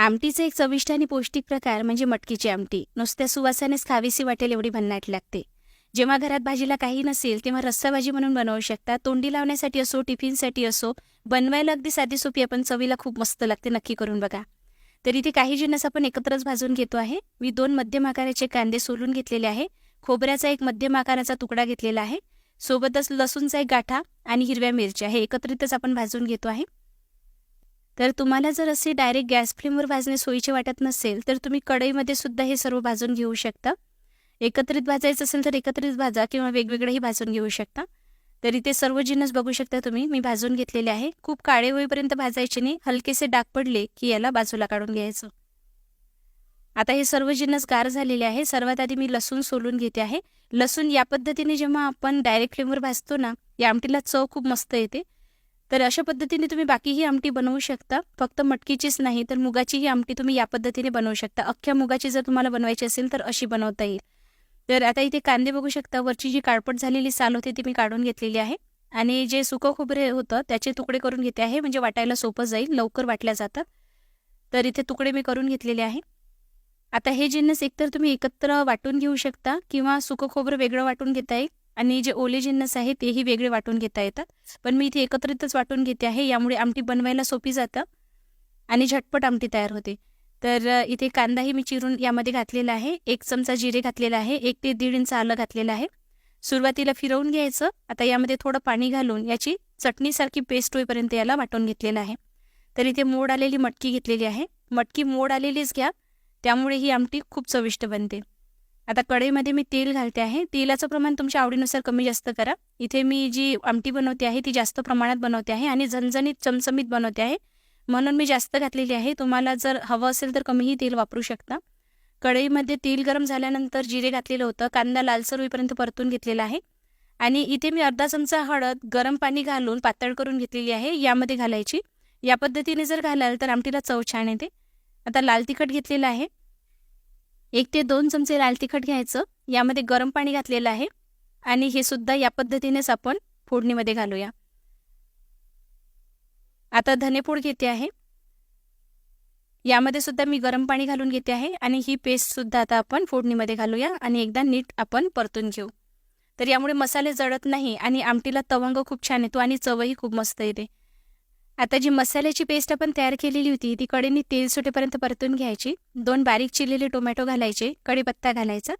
आमटीचा एक चविष्ट आणि पौष्टिक प्रकार म्हणजे मटकीची आमटी. नुसत्या सुवासानेच खावीशी वाटेल एवढी भन्नाट लागते. जेव्हा घरात भाजीला काही नसेल तेव्हा रस्सा भाजी म्हणून बनवू शकता. तोंडी लावण्यासाठी असो, टिफिनसाठी असो, बनवायला अगदी साधी सोपी आहे, पण चवीला खूप मस्त लागते. नक्की करून बघा. तर इथे काही जिन्नस आपण एकत्रच भाजून घेतो आहे. मी 2 मध्यम आकाराचे कांदे सोलून घेतलेले आहे. खोबऱ्याचा एक मध्यम आकाराचा तुकडा घेतलेला आहे. सोबतच लसूणचा एक गाठा आणि हिरव्या मिरच्या हे एकत्रितच आपण भाजून घेतो आहे. तर तुम्हाला जर असे डायरेक्ट गॅस फ्लेमवर भाजणे सोयीचे वाटत नसेल तर तुम्ही कढईमध्ये सुद्धा हे सर्व भाजून घेऊ शकता. एकत्रित भाजायचं असेल तर एकत्रित भाजा किंवा वेगवेगळेही भाजून घेऊ शकता. तर इथे सर्व जिन्नस बघू शकता तुम्ही मी भाजून घेतलेले आहे. खूप काळे होईपर्यंत भाजायचे नाही, हलकेसे डाग पडले की याला बाजूला काढून घ्यायचं. आता हे सर्व जिन्नस गार झालेले आहे. सर्वात आधी मी लसूण सोलून घेते आहे. लसूण या पद्धतीने जेव्हा आपण डायरेक्ट फ्लेमवर भाजतो ना, या आमटीला चव खूप मस्त येते. तर अशा पद्धतीने तुम्ही बाकीही आमटी बनवू शकता. फक्त मटकीचीच नाही तर मुगाचीही आमटी तुम्ही या पद्धतीने बनवू शकता. अख्ख्या मुगाची जर तुम्हाला बनवायची असेल तर अशी बनवता येईल. तर आता इथे कांदे बघू शकता, वरची जी काळपट झालेली साल होती ती मी काढून घेतलेली आहे. आणि जे सुकं खोबरे होतं त्याचे तुकडे करून घेते आहे, म्हणजे वाटायला सोपं जाईल, लवकर वाटल्या जातात. तर इथे तुकडे मी करून घेतलेले आहे. आता हे जिन्नस एकतर तुम्ही एकत्र वाटून घेऊ शकता किंवा सुकं खोबरं वेगळं वाटून घेता येईल आणि जे ओले जिन्नस आहे तेही वेगळे वाटून घेता येतात. पण मी इथे एकत्रितच वाटून घेते आहे, यामुळे आमटी बनवायला सोपी जातं आणि झटपट आमटी तयार होते. तर इथे कांदाही मी चिरून यामध्ये घातलेला आहे. 1 चमचा जिरे घातलेला आहे. 1 ते 1.5 इंच आलं घातलेलं आहे. सुरुवातीला फिरवून घ्यायचं. आता यामध्ये थोडं पाणी घालून याची चटणीसारखी पेस्ट होईपर्यंत याला वाटून घेतलेलं आहे. तर इथे मोड आलेली मटकी घेतलेली आहे. मटकी मोड आलेलीच घ्या, त्यामुळे ही आमटी खूप चविष्ट बनते. आता कढईमध्ये मी तेल घालते आहे. तेलाचं प्रमाण तुमच्या आवडीनुसार कमी जास्त करा. इथे मी जी आमटी बनवते आहे ती जास्त प्रमाणात बनवते आहे आणि झणझणीत चमचमीत बनवते आहे, म्हणून मी जास्त घातलेली आहे. तुम्हाला जर हवं असेल तर कमीही तेल वापरू शकता. कढईमध्ये तेल गरम झाल्यानंतर जिरे घातलेलं होतं. कांदा लालसर होईपर्यंत परतून घेतलेला आहे आणि इथे मी अर्धा चमचा हळद गरम पाणी घालून पातळ करून घेतलेली आहे, यामध्ये घालायची. या पद्धतीने जर घालाल तर आमटीला चव छान येते. आता लाल तिखट घेतलेलं आहे. 1 ते 2 चमचे लाल तिखट घ्यायचं. यामध्ये गरम पाणी घातलेलं आहे आणि हे सुद्धा या पद्धतीनेच आपण फोडणीमध्ये घालूया. आता धनेपूड घेते आहे. यामध्ये सुद्धा मी गरम पाणी घालून घेते आहे आणि ही पेस्ट सुद्धा आता आपण फोडणीमध्ये घालूया आणि एकदा नीट आपण परतून घेऊ. तर यामुळे मसाले जळत नाही आणि आमटीला तवंग खूप छान येतो आणि चवही खूप मस्त येते. आता जी मसाल्याची पेस्ट आपण तयार केलेली होती ती कढईने तेल सुटेपर्यंत परतून घ्यायची. 2 बारीक चिरलेले टोमॅटो घालायचे, कढीपत्ता घालायचा.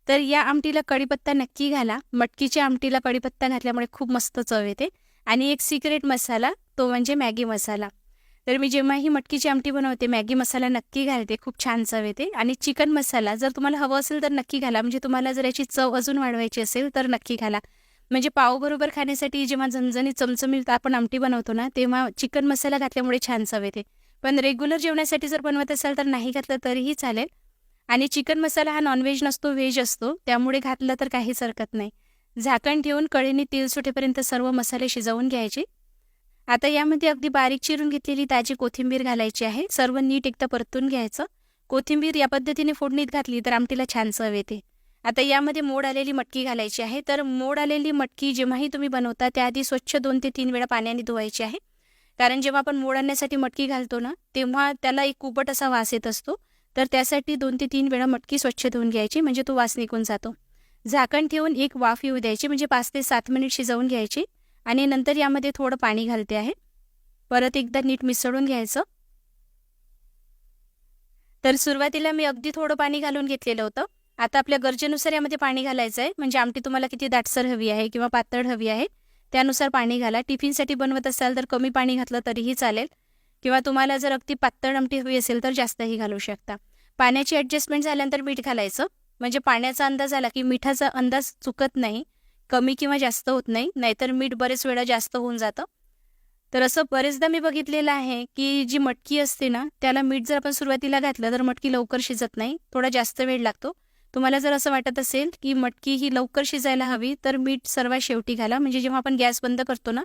तर या आमटीला कढीपत्ता नक्की घाला. मटकीच्या आमटीला कढीपत्ता घातल्यामुळे खूप मस्त चव येते. आणि एक सिक्रेट मसाला तो म्हणजे मॅगी मसाला. तर मी जेव्हा ही मटकीची आमटी बनवते मॅगी मसाला नक्की घालते, खूप छान चव येते. आणि चिकन मसाला जर तुम्हाला हवं असेल तर नक्की घाला, म्हणजे तुम्हाला जर याची चव अजून वाढवायची असेल तर नक्की घाला. म्हणजे पावबरोबर खाण्यासाठी जेव्हा झणझणीत चमचमीत आपण आमटी बनवतो ना, तेव्हा चिकन मसाला घातल्यामुळे छान चव येते. पण रेग्युलर जेवणासाठी जर बनवत असाल तर नाही घातलं तरीही चालेल. आणि चिकन मसाला हा नॉनव्हेज नसतो, व्हेज असतो, त्यामुळे घातलं तर काहीच हरकत नाही. झाकण ठेवून कढईने तेल सुटेपर्यंत सर्व मसाले शिजवून घ्यायचे. आता यामध्ये अगदी बारीक चिरून घेतलेली ताजी कोथिंबीर घालायची आहे. सर्व नीट एकदा परतून घ्यायचं. कोथिंबीर या पद्धतीने फोडणीत घातली तर आमटीला छान चव येते. आता यामध्ये मोड आलेली मटकी घालायची आहे. तर मोड आलेली मटकी जेव्हाही तुम्ही बनवता त्याआधी स्वच्छ 2 ते 3 वेळा पाण्याने धुवायची आहे. कारण जेव्हा आपण मोड आणण्यासाठी मटकी घालतो ना, तेव्हा त्याला एक कुबट असा वास येत असतो. तर त्यासाठी 2 ते 3 वेळा मटकी स्वच्छ धुवून घ्यायची, म्हणजे तो वास निघून जातो. झाकण ठेवून एक वाफ येऊ द्यायची, म्हणजे 5 ते 7 मिनिट शिजवून घ्यायची. आणि नंतर यामध्ये थोडं पाणी घालते आहे. परत एकदा नीट मिसळून घ्यायचं. तर सुरुवातीला मी अगदी थोडं पाणी घालून घेतलेलं होतं. आता आपल्या गरजेनुसार यामध्ये पाणी घालायचं आहे, म्हणजे आमटी तुम्हाला किती दाटसर हवी आहे किंवा पातळ हवी आहे त्यानुसार पाणी घाला. टिफिनसाठी बनवत असाल तर कमी पाणी घातलं तरीही चालेल, किंवा तुम्हाला जर अगदी पातळ आमटी हवी असेल तर जास्तही घालू शकता. पाण्याची ॲडजस्टमेंट झाल्यानंतर मीठ घालायचं, म्हणजे पाण्याचा अंदाज आला की मिठाचा अंदाज चुकत नाही, कमी किंवा जास्त होत नाही, नाहीतर मीठ बरेच वेळा जास्त होऊन जातं. तर असं बरेचदा मी बघितलेलं आहे की जी मटकी असते ना, त्याला मीठ जर आपण सुरुवातीला घातलं तर मटकी लवकर शिजत नाही, थोडा जास्त वेळ लागतो. तुम्हाला जर असं वाटत असेल की मटकी ही लवकर शिजायला हवी तर मीठ सर्वात शेवटी घाला, म्हणजे जेव्हा आपण गॅस बंद करतो ना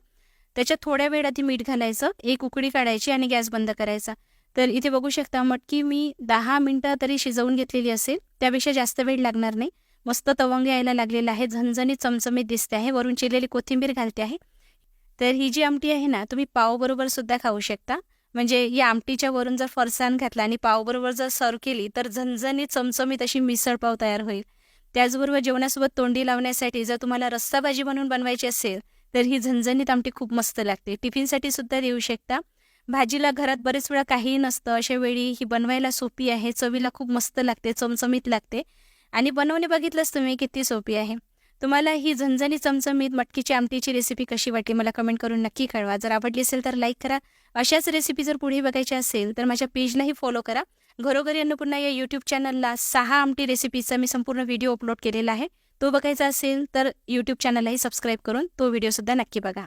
त्याच्यात थोड्या वेळ आधी मीठ घालायचं, एक उकळी काढायची आणि गॅस बंद करायचा. तर इथे बघू शकता मटकी मी 10 मिनिटं तरी शिजवून घेतलेली असेल, त्यापेक्षा जास्त वेळ लागणार नाही. मस्त तवंग यायला लागलेला आहे, झणझणीत चमचमीत दिसते आहे. वरून चिरलेली कोथिंबीर घालते आहे. तर ही जी आमटी आहे ना, तुम्ही पावबरोबर सुद्धा खाऊ शकता. म्हणजे या आमटीच्या वरून जर फरसाण घातला आणि पावबरोबर जर सर्व केली तर झणझणीत चमचमीत अशी मिसळ पाव तयार होईल. त्याचबरोबर जेवणासोबत तोंडी लावण्यासाठी जर तुम्हाला रस्सा भाजी बनवून बनवायची असेल तर ही झणझणीत आमटी खूप मस्त लागते. टिफिनसाठी सुद्धा देऊ शकता. भाजीला घरात बरेच वेळा काहीही नसतं, अशा वेळी ही बनवायला सोपी आहे, चवीला खूप मस्त लागते, चमचमीत लागते आणि बनवणे बघितलंच तुम्ही किती सोपी आहे. तुम्हाला ही झणझणीत चमचमीत मटकीची आमटीची रेसिपी कशी वाटली मला कमेंट करून नक्की कळवा. जर आवडली असेल तर लाईक करा. अशाच रेसिपी जर पुढे बघायच्या असेल तर माझ्या पेजलाही फॉलो करा. घरोघरी अन्नपूर्णा या यूट्यूब चॅनलला 6 आमटी रेसिपीचा मी संपूर्ण व्हिडिओ अपलोड केलेला आहे. तो बघायचा असेल तर यूट्यूब चॅनललाही सबस्क्राईब करून तो व्हिडिओसुद्धा नक्की बघा.